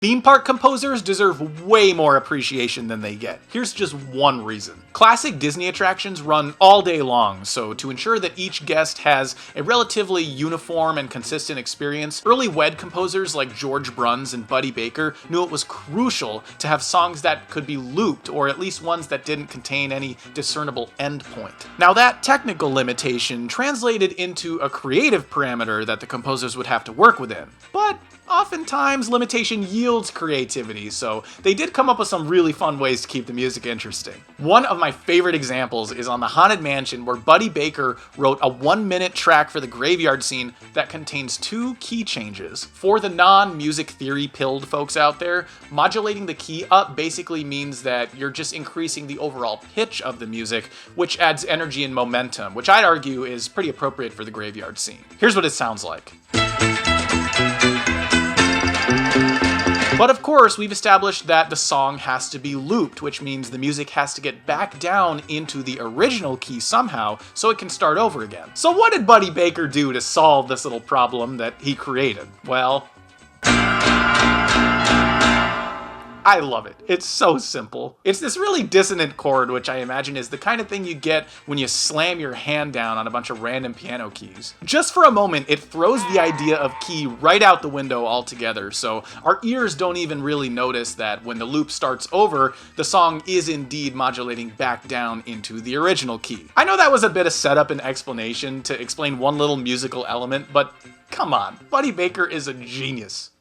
Theme park composers deserve way more appreciation than they get. Here's just one reason. Classic Disney attractions run all day long, so to ensure that each guest has a relatively uniform and consistent experience, early WED composers like George Bruns and Buddy Baker knew it was crucial to have songs that could be looped, or at least ones that didn't contain any discernible endpoint. Now that technical limitation translated into a creative parameter that the composers would have to work within. But oftentimes, limitation yields creativity, so they did come up with some really fun ways to keep the music interesting. One of my favorite examples is on the Haunted Mansion, where Buddy Baker wrote a 1-minute track for the graveyard scene that contains 2 key changes. For the non-music theory pilled folks out there, modulating the key up basically means that you're just increasing the overall pitch of the music, which adds energy and momentum, which I'd argue is pretty appropriate for the graveyard scene. Here's what it sounds like. But of course, we've established that the song has to be looped, which means the music has to get back down into the original key somehow so it can start over again. So what did Buddy Baker do to solve this little problem that he created? Well, I love it. It's so simple. It's this really dissonant chord, which I imagine is the kind of thing you get when you slam your hand down on a bunch of random piano keys. Just for a moment, it throws the idea of key right out the window altogether, so our ears don't even really notice that when the loop starts over, the song is indeed modulating back down into the original key. I know that was a bit of setup and explanation to explain one little musical element, but come on, Buddy Baker is a genius.